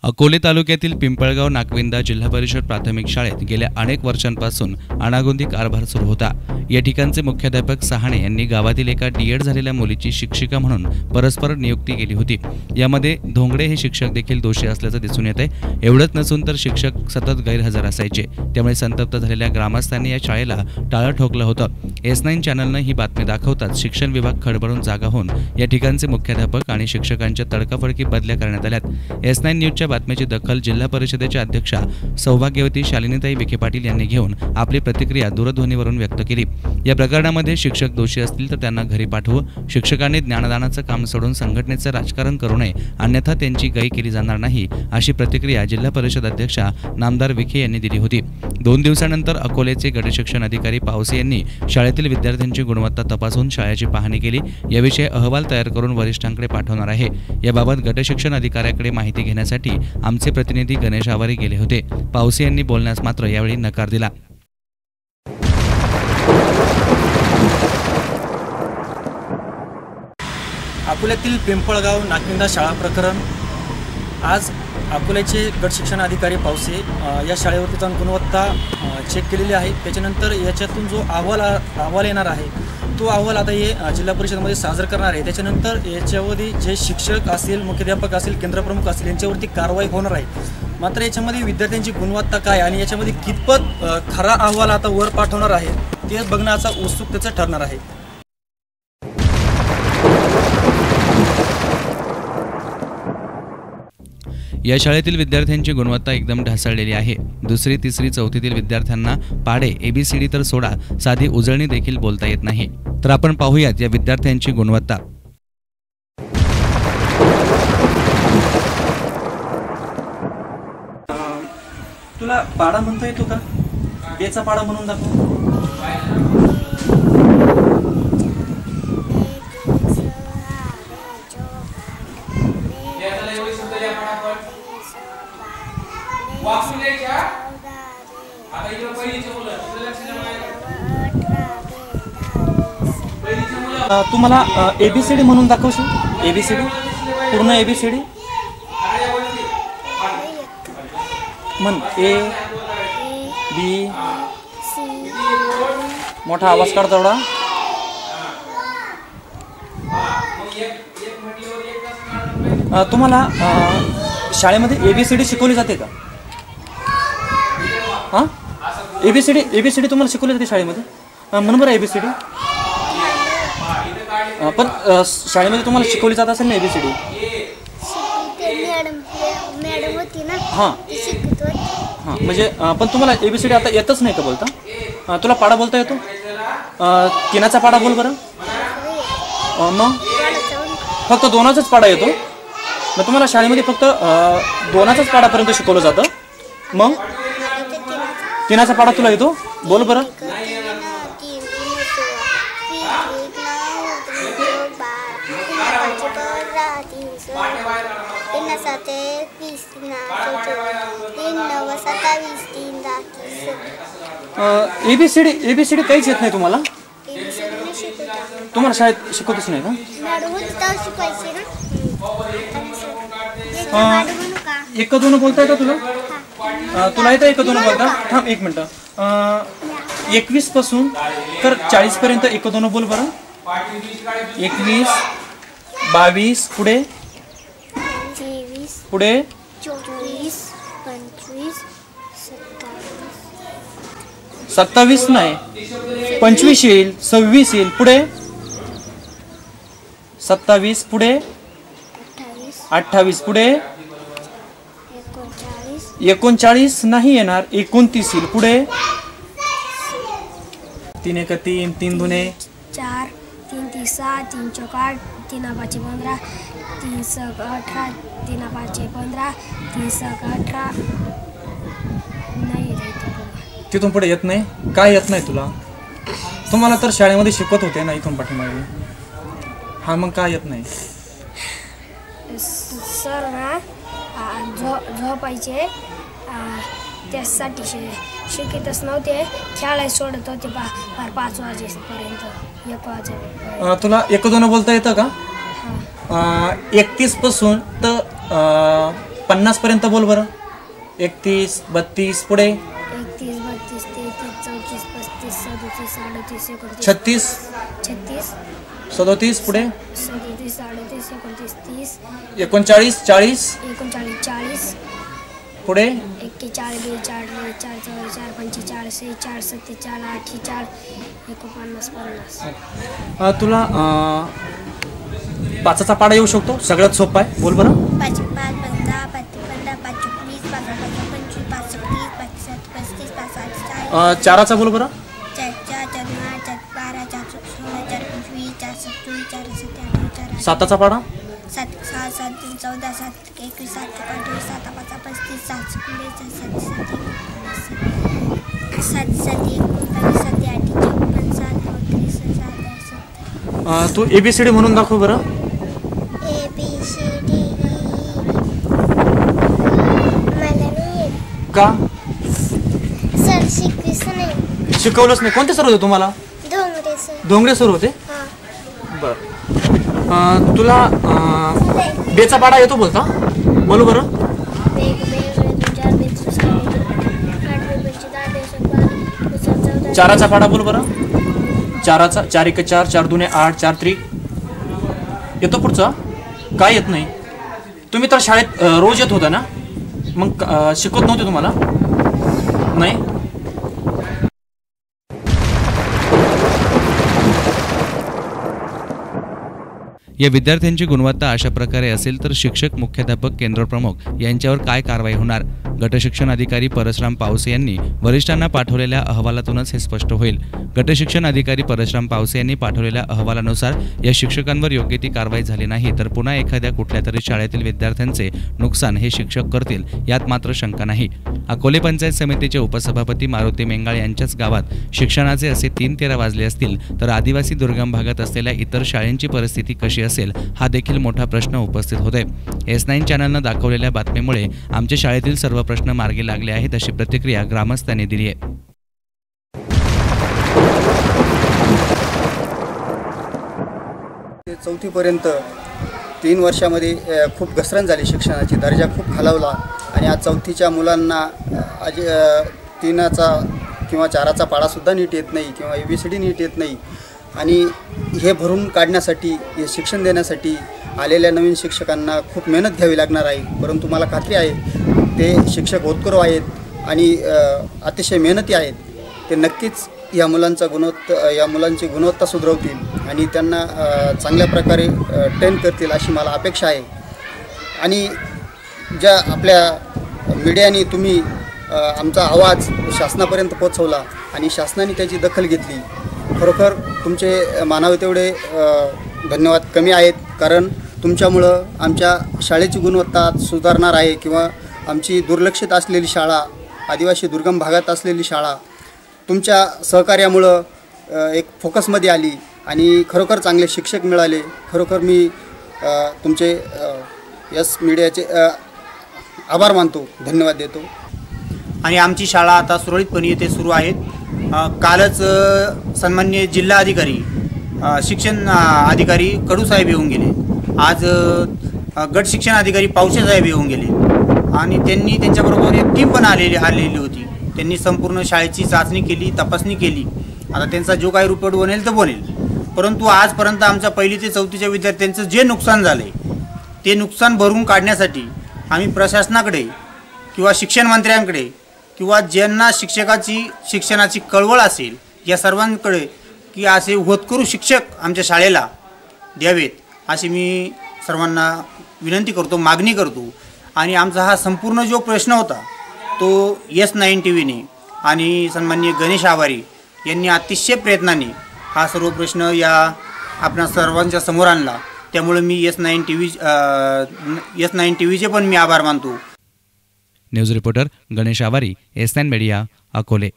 अकोले तालुक्यातील पिंपळगाव नाकविंदा जिल्हा परिषद प्राथमिक शाळेत गेल्या अनेक वर्षांपासून अनागोंदी कारभार सुरू होता। या ठिकाणचे मुख्याध्यापक सहाणे यांनी गावातील एका डीएड झालेल्या मुलीची शिक्षिका म्हणून परस्पर नियुक्ती केली होती। यामध्ये धोंगडे हे शिक्षक देखील दोषी असल्याचं दिसून येते। एवढंच नसून तर शिक्षक सतत गैरहजर असायचे। त्यामुळे संतप्त झालेल्या ग्रामस्थांनी या शाळेला टाळं ठोकलं होतं। S9 चॅनलनं ही बातमी दाखवताच शिक्षण विभाग खडबडून जागा होऊन या ठिकाणचे मुख्याध्यापक आणि शिक्षकांच्या तडकाफडकी बदल्या करण्यात आल्यात। S9 न्यूजच्या बातमीची दखल जिल्हा परिषदेच्या अध्यक्षा सौभाग्यवती शालिनीताई विखे पाटील यांनी घेऊन आपली प्रतिक्रिया दूरध्वनीवरून व्यक्त केली। या प्रकरणामध्ये शिक्षक दोषी असतील तर त्यांना घरी पाठवू। शिक्षकांनी ज्ञानदानाचं काम सोडून संघटनेचं राजकारण करू नये, अन्यथा त्यांची गय केली जाणार नाही, अशी प्रतिक्रिया जिल्हा परिषद अध्यक्षा नामदार विखे यांनी दिली होती। 2 दिवसानंतर अकोलेचे गटशिक्षण अधिकारी पावसे यांनी शाळेतील विद्यार्थ्यांची गुणवत्ता तपासून शाळेची पाहणी केली। याविषयी अहवाल तयार करून वरिष्ठांकडे पाठवणार आहे। याबाबत गटशिक्षण अधिकाऱ्याकडे माहिती घेण्यासाठी आमचे प्रतिनिधी गणेश आवारी गेले होते। पावसे यांनी बोलण्यास मात्र यावेळी नकार दिला। अकोल्यातील पिंपळगाव नाकविंदा शाळा प्रकरण आज अकोल्याचे गटशिक्षण अधिकारी पावसे या शाळेवरती जाऊन गुणवत्ता चेक केलेली आहे। त्याच्यानंतर याच्यातून जो अहवाल येणार आहे तो अहवाल आता हे जिल्हा परिषदेमध्ये सादर करणार आहे। त्याच्यानंतर याच्यामध्ये जे शिक्षक असतील, मुख्याध्यापक असतील, केंद्रप्रमुख असतील यांच्यावरती कारवाई होणार आहे। मात्र याच्यामध्ये विद्यार्थ्यांची गुणवत्ता काय आणि याच्यामध्ये कितपत खरा अहवाल आता वर पाठवणार आहे ते बघण्याचा उत्सुकतेचं ठरणार आहे। या शाळेतील विद्यार्थ्यांची गुणवत्ता एकदम ढासळलेली आहे। 2री, 3री, 4थीतील विद्यार्थ्यांना पाढे ABCD तर सोडा, साधी उजळणी देखील बोलता येत नाही। तर आपण पाहूयात या विद्यार्थ्यांची गुणवत्ता। तुला पाडा म्हणता येतो का? बेचा पाडा म्हणून दाखव। तुम्हाला ABCD म्हणून दाखवशील? ABCD पूर्ण ABCD म्हण। A B मोठा आवाज काढ तेवढा। तुम्हाला शाळेमध्ये ABCD शिकवली जाते का? हां, ABCD तुम्हाला शिकवली जाते शाळेमध्ये? म्हणून बरं ABCD पण शाळेमध्ये तुम्हाला शिकवली जात असेल ना ABCD? मॅडम होती ना। हां हां, म्हणजे पण तुम्हाला ABCD आता येतच नाही का बोलता? तुला पाडा बोलता येतो? तिनाचा पाडा बोल बरं। मग फक्त 2चाच पाडा येतो? मग तुम्हाला शाळेमध्ये फक्त 2चाच पाडापर्यंत शिकवलं जातं? मग तिनाचा पाडा तुला येतो? बोल बरं। ABCD काहीच येत नाही तुम्हाला? तुम्हाला शाळेत शिकवतच नाही का? 1 2 बोलता येतं तुला? तुला येतं 1 2 बोलता? थांब 1 मिनिट। 21 पासून तर 40 पर्यंत 1 2 बोल बरं। 21 22 पुढे पुढे 24 25 27 नाही 25 येईल, 26 येईल, पुढे 27 पुढे 28 पुढे 39 नाही येणार, 29 येईल, पुढे 3 1 3 3 2 4 3 3 6 3 4 8 3 5 15 3 6 18 3 5 15 3 6 18 नाही येत। तिथून पुढे येत नाही? काय येत नाही तुला? तुम्हाला तर शाळेमध्ये शिकवत होते ना इथून पाठीमागे। हा, मग काय येत नाही? सर ना झोपायचे त्यासाठी शिकतच नव्हते, खेळायला सोडत होते 5 वाजेपर्यंत, 1 वाजेपर्यंत। तुला 1 2 बोलता येतं का? 31 पासून तर 50 पर्यंत बोल बरं. 31, 32 पुढे 31, 32, 33, 34, 35, 37, 38, 39, 36, 36, 37 पुढे 37, 38, 39, 30, 39, 40 39, 40, पुढे 41, 42, 43, 44, 45, 46, 47, 48, 49, 50. तुला पाचाचा पाडा येऊ शकतो. सगळ्यात सोपा आहे. बोल बरं. 5, 5, 15, 15, 5, 20, 25, 25, 27, 35, 36, 40. चाराचा बोल बरं. 4, 4, 4, 8, 4, 12, 4, 16, 4, 25, 4, 27, 4, 28, 4, 7चा पाडा 7, 6, 7, 3, 14, 7, 21, 7, 28, 7, 5, 35, 7, 7, 7, 7, 7, 8, 29, 7. तू ABCD म्हणून दाखव बरं. ABCD. मला नाही का सर शिकवीच नाही. शिकवलंच नाही. कोणते सर होते तुम्हाला? डोंगरे सर. डोंगरे सर होते. हां. बरं. तुला बेचा पाडा येतो बोलता? बोलू बरं. चाराचा पाडा बोल बरं. 4चा 4 1 4 4 2 8 4 3 येतो. पुढचा काय येत नाही. तुम्ही तर शाळेत रोज येत होता ना, मग शिकवत नव्हते तुम्हाला? नाही. या विद्यार्थ्यांची गुणवत्ता अशा प्रकारे असेल तर शिक्षक, मुख्याध्यापक, केंद्रप्रमुख यांच्यावर काय कारवाई होणार? गटशिक्षण अधिकारी परशुराम पावसे यांनी वरिष्ठांना पाठवलेल्या अहवालातूनच हे स्पष्ट होईल. गटशिक्षण अधिकारी परशुराम पावसे यांनी पाठवलेल्या अहवालानुसार या शिक्षकांवर योग्य ती कारवाई झाली नाही तर पुन्हा एखाद्या कुठल्या तरी शाळेतील विद्यार्थ्यांचे नुकसान हे शिक्षक करतील यात मात्र शंका नाही. अकोले पंचायत समितीचे उपसभापती मारुती मेंगाळ यांच्याच गावात शिक्षणाचे असे 3-13 वाजले असतील तर आदिवासी दुर्गम भागात असलेल्या इतर शाळांची परिस्थिती कशी असेल हा देखील मोठा प्रश्न उपस्थित होतोय. S9 चॅनलनं दाखवलेल्या बातमीमुळे आमच्या शाळेतील सर्व प्रश्न मार्गी लागले आहेत अशी प्रतिक्रिया ग्रामस्थांनी दिली आहे. चौथी पर्यंत 3 वर्षामध्ये खूप घसरण झाली. शिक्षणाची दर्जा खूप खालावला आणि आज चौथीच्या मुलांना आज 3चा किंवा 4चा पाडासुद्धा नीट येत नाही किंवा ABCD नीट येत नाही. आणि हे भरून काढण्यासाठी, हे शिक्षण देण्यासाठी आलेल्या नवीन शिक्षकांना खूप मेहनत घ्यावी लागणार आहे. परंतु मला खात्री आहे ते शिक्षक होतकरू आहेत आणि अतिशय मेहनती आहेत. ते नक्कीच या मुलांची गुणवत्ता सुधारवतील आणि त्यांना चांगल्या प्रकारे ट्रेन करतील अशी मला अपेक्षा आहे. आणि ज्या आपल्या मीडियाने तुम्ही आमचा आवाज शासनापर्यंत पोहोचवला आणि शासनाने त्याची दखल घेतली, खरोखर तुमचे मानावे तेवढे धन्यवाद कमी आहेत. कारण तुमच्यामुळं आमच्या शाळेची गुणवत्ता सुधारणार आहे किंवा आमची दुर्लक्षित असलेली शाळा, आदिवासी दुर्गम भागात असलेली शाळा तुमच्या सहकार्यामुळं एक फोकसमध्ये आली आणि खरोखर चांगले शिक्षक मिळाले. खरोखर मी तुमचे मीडियाचे आभार मानतो, धन्यवाद देतो. आणि आमची शाळा आता सुरळीतपणे येथे सुरू आहेत. कालच सन्माननीय जिल्हा अधिकारी, शिक्षण अधिकारी कडूसाहेब येऊन गेले. आज गट शिक्षण अधिकारी पावसे साहेब येऊन गेले आणि त्यांनी त्यांच्याबरोबर एक टीम पण आलेली होती. त्यांनी संपूर्ण शाळेची चाचणी केली, तपासणी केली. आता त्यांचा जो काही रिपोर्ट बनेल तर बनेल. परंतु आजपर्यंत आमच्या 1ली ते 4थीच्या विद्यार्थ्यांचं जे नुकसान झालं आहे ते नुकसान भरून काढण्यासाठी आम्ही प्रशासनाकडे किंवा शिक्षण मंत्र्यांकडे किंवा ज्यांना शिक्षणाची कळवळ असेल या सर्वांकडे की असे होतकरू शिक्षक आमच्या शाळेला द्यावेत अशी मी सर्वांना विनंती करतो, मागणी करतो. आणि आमचा हा संपूर्ण जो प्रश्न होता तो S9 TVने आणि सन्माननीय गणेश आवारी यांनी अतिशय प्रयत्नाने हा सर्व प्रश्न या आपणा सर्वांच्या समोर आणला. त्यामुळे मी S9 TVचे पण मी आभार मानतो. न्यूज रिपोर्टर गणेश आवारी, S9 मीडिया, अकोले.